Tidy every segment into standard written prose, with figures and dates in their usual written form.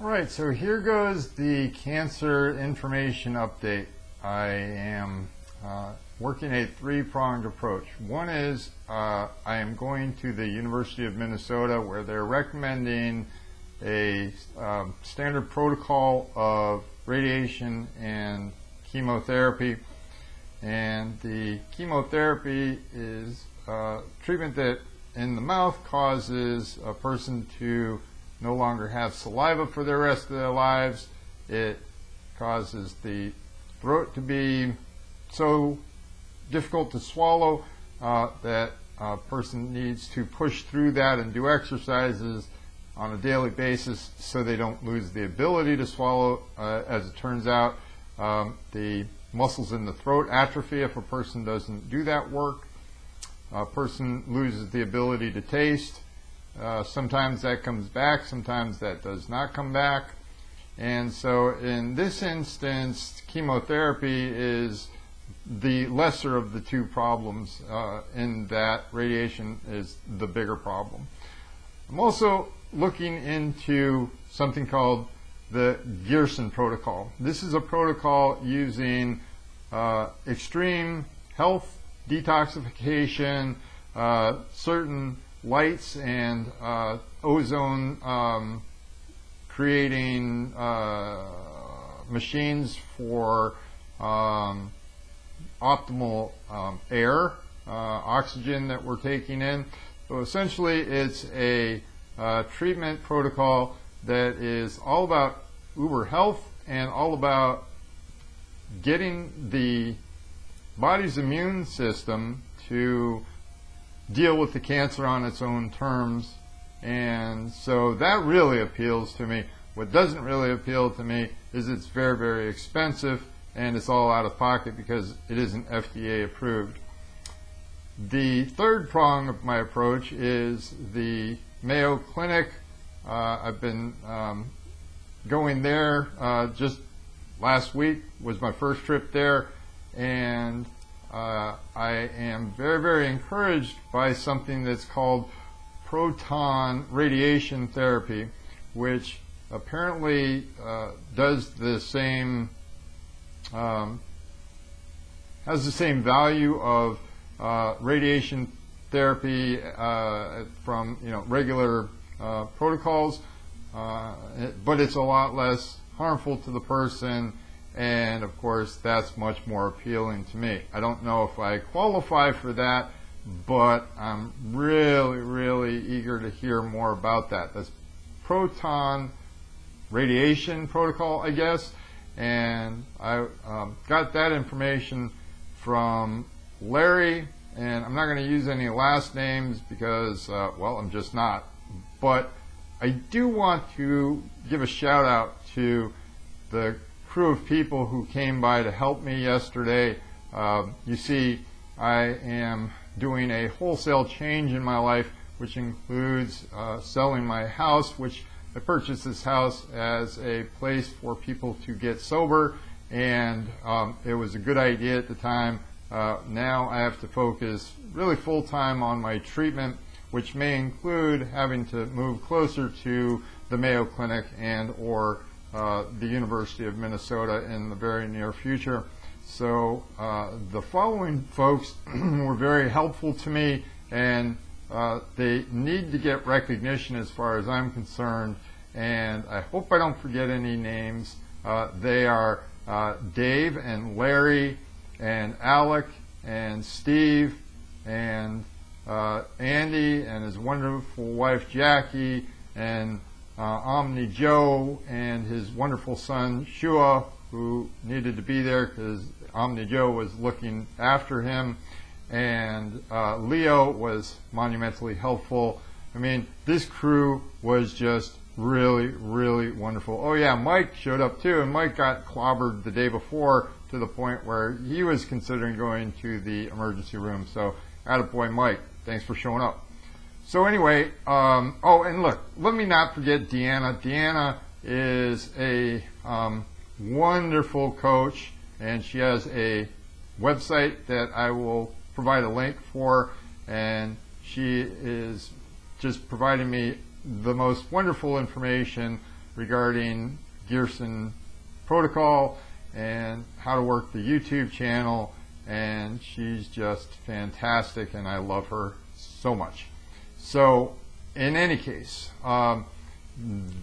All right, so here goes the cancer information update. I am working a three-pronged approach. One is I am going to the University of Minnesota where they're recommending a standard protocol of radiation and chemotherapy. And the chemotherapy is treatment that in the mouth causes a person to no longer have saliva for the rest of their lives. It causes the throat to be so difficult to swallow that a person needs to push through that and do exercises on a daily basis so they don't lose the ability to swallow. As it turns out, the muscles in the throat atrophy if a person doesn't do that work. A person loses the ability to taste. Sometimes that comes back, sometimes that does not come back. And so in this instance, chemotherapy is the lesser of the two problems in that radiation is the bigger problem. I'm also looking into something called the Gerson protocol. This is a protocol using extreme health detoxification, certain lights and ozone creating machines for optimal air, oxygen that we're taking in. So essentially it's a treatment protocol that is all about uber health and all about getting the body's immune system to deal with the cancer on its own terms. And so that really appeals to me. What doesn't really appeal to me is it's very, very expensive and it's all out of pocket because it isn't FDA approved. The third prong of my approach is the Mayo Clinic. I've been going there just last week was my first trip there, and I am very, very encouraged by something that's called proton radiation therapy, which apparently does the same, has the same value of radiation therapy from regular protocols, but it's a lot less harmful to the person. And of course, that's much more appealing to me. I don't know if I qualify for that, but I'm really, really eager to hear more about that. That's proton radiation protocol, I guess. And I got that information from Larry, and I'm not going to use any last names because, well, I'm just not. But I do want to give a shout out to the crew of people who came by to help me yesterday. You see, I am doing a wholesale change in my life, which includes selling my house, which I purchased this house as a place for people to get sober, and it was a good idea at the time. Now I have to focus really full-time on my treatment, which may include having to move closer to the Mayo Clinic and or the University of Minnesota in the very near future. So the following folks were very helpful to me, and they need to get recognition as far as I'm concerned, and I hope I don't forget any names. They are Dave and Larry and Alec and Steve and Andy and his wonderful wife Jackie and Omni Joe and his wonderful son Shua, who needed to be there because Omni Joe was looking after him, and Leo was monumentally helpful. I mean, this crew was just really, really wonderful. Oh yeah, Mike showed up too, and Mike got clobbered the day before to the point where he was considering going to the emergency room. So attaboy Mike, thanks for showing up. So anyway, oh, and look, let me not forget Deanna. Deanna is a wonderful coach, and she has a website that I will provide a link for, and she is just providing me the most wonderful information regarding Gerson protocol and how to work the YouTube channel, and she's just fantastic, and I love her so much. So in any case,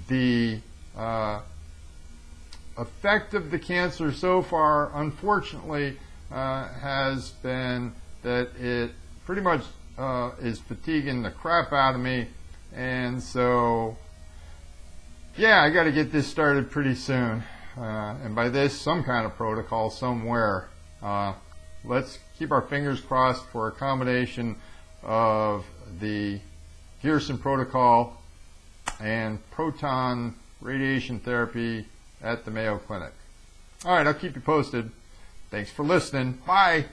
the effect of the cancer so far, unfortunately, has been that it pretty much is fatiguing the crap out of me, and so yeah, I got to get this started pretty soon, and by this, some kind of protocol somewhere. Let's keep our fingers crossed for a combination of the Gerson protocol and proton radiation therapy at the Mayo Clinic. All right, I'll keep you posted. Thanks for listening. Bye.